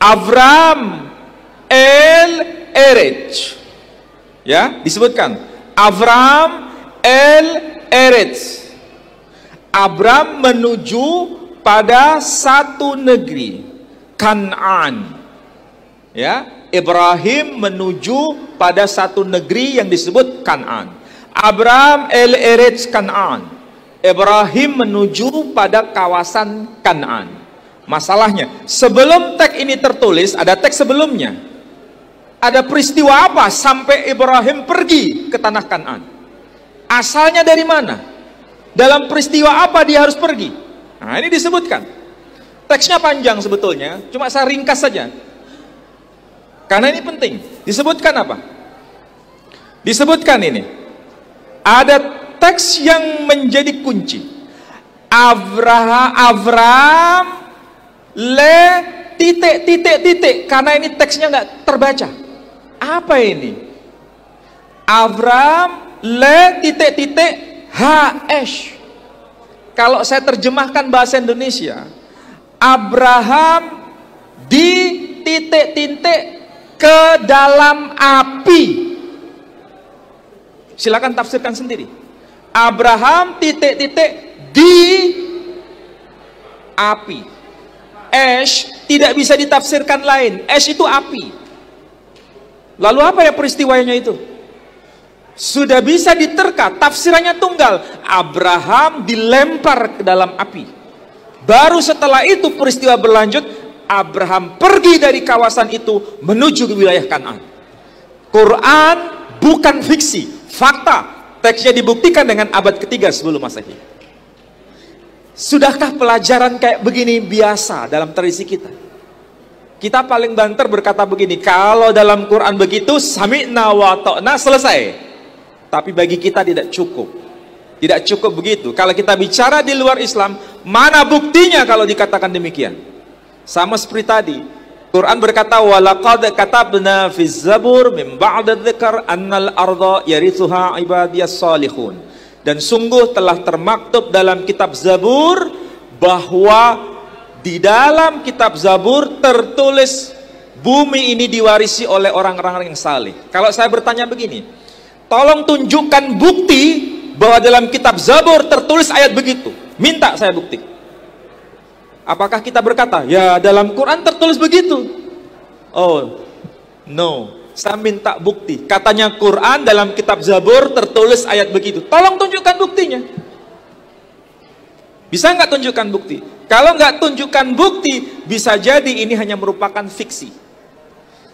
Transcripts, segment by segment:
Avram el Eretz. Ya, disebutkan Avram el Eretz. Abram menuju pada satu negeri, Kan'an. Ya, Ibrahim menuju pada satu negeri yang disebut Kan'an. Abram el Eretz Kan'an. Ibrahim menuju pada kawasan Kan'an. Masalahnya, sebelum teks ini tertulis, ada teks sebelumnya. Ada peristiwa apa sampai Ibrahim pergi ke tanah Kan'an? Asalnya dari mana? Dalam peristiwa apa dia harus pergi? Nah, ini disebutkan. Teksnya panjang sebetulnya, cuma saya ringkas saja. Karena ini penting. Disebutkan apa? Disebutkan ini. Ada teks yang menjadi kunci. Avram le titik. Karena ini teksnya nggak terbaca. Apa ini? Avram le titik. HS. Kalau saya terjemahkan bahasa Indonesia, Abraham di titik-titik ke dalam api. Silakan tafsirkan sendiri. Abraham titik-titik di api. Ash tidak bisa ditafsirkan lain. Ash itu api. Lalu apa ya peristiwanya itu? Sudah bisa diterka, tafsirannya tunggal. Abraham dilempar ke dalam api. Baru setelah itu peristiwa berlanjut, Abraham pergi dari kawasan itu menuju ke wilayah Kan'an. Quran bukan fiksi, fakta. Teksnya dibuktikan dengan abad ketiga sebelum Masehi. Sudahkah pelajaran kayak begini biasa dalam tradisi kita? Kita paling banter berkata begini, kalau dalam Quran begitu, sami'na wa ta'na, selesai. Tapi bagi kita tidak cukup. Tidak cukup begitu. Kalau kita bicara di luar Islam, mana buktinya kalau dikatakan demikian? Sama seperti tadi. Quran berkata, walaqad katabna fiz zabur min ba'da dzikr annal arda yarithuha ibadiyas salihun. Dan sungguh telah termaktub dalam kitab Zabur bahwa di dalam kitab Zabur tertulis bumi ini diwarisi oleh orang-orang yang saleh. Kalau saya bertanya begini, tolong tunjukkan bukti bahwa dalam kitab Zabur tertulis ayat begitu. Minta saya bukti. Apakah kita berkata, ya dalam Quran tertulis begitu? Oh, no. Saya minta bukti. Katanya Quran dalam kitab Zabur tertulis ayat begitu. Tolong tunjukkan buktinya. Bisa nggak tunjukkan bukti? Kalau nggak tunjukkan bukti, bisa jadi ini hanya merupakan fiksi.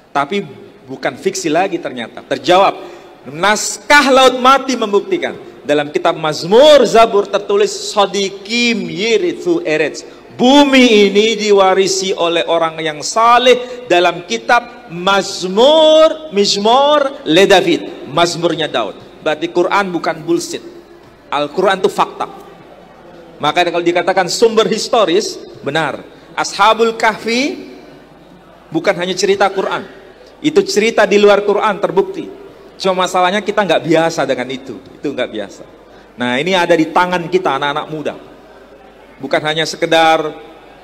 Tapi bukan fiksi lagi ternyata. Terjawab. Naskah Laut Mati membuktikan. Dalam kitab Mazmur Zabur tertulis Sodikim Yirithu Eretz. Bumi ini diwarisi oleh orang yang saleh. Dalam kitab Mizmor le David, Mazmurnya Daud. Berarti Quran bukan bullshit. Al-Quran itu fakta. Maka kalau dikatakan sumber historis, benar. Ashabul Kahfi bukan hanya cerita Quran. Itu cerita di luar Quran, terbukti. Cuma masalahnya kita nggak biasa dengan itu nggak biasa. Nah, ini ada di tangan kita anak-anak muda. Bukan hanya sekedar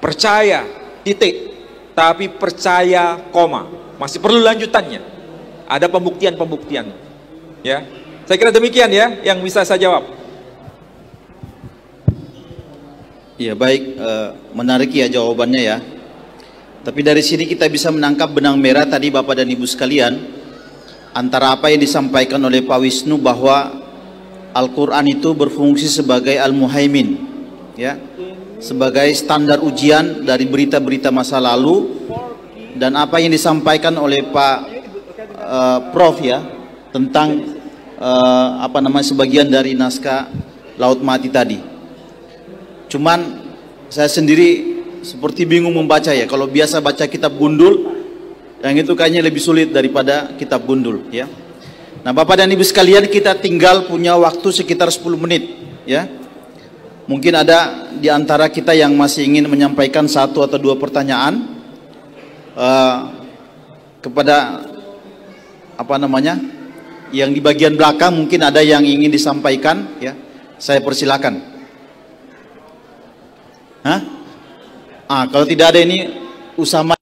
percaya, titik, tapi percaya, koma. Masih perlu lanjutannya. Ada pembuktian-pembuktian. Ya, saya kira demikian ya yang bisa saya jawab. Ya baik, menarik ya jawabannya ya. Tapi dari sini kita bisa menangkap benang merah tadi Bapak dan Ibu sekalian. Antara apa yang disampaikan oleh Pak Wisnu bahwa Al-Quran itu berfungsi sebagai Al-Muhaimin, ya, sebagai standar ujian dari berita-berita masa lalu, dan apa yang disampaikan oleh Pak Prof ya tentang sebagian dari naskah Laut Mati tadi. Cuman saya sendiri seperti bingung membaca ya. Kalau biasa baca kitab gundul, yang itu kayaknya lebih sulit daripada kitab gundul ya. Nah Bapak dan Ibu sekalian, kita tinggal punya waktu sekitar 10 menit ya. Mungkin ada di antara kita yang masih ingin menyampaikan satu atau dua pertanyaan kepada yang di bagian belakang. Mungkin ada yang ingin disampaikan ya. Saya persilakan. Kalau tidak ada ini Usama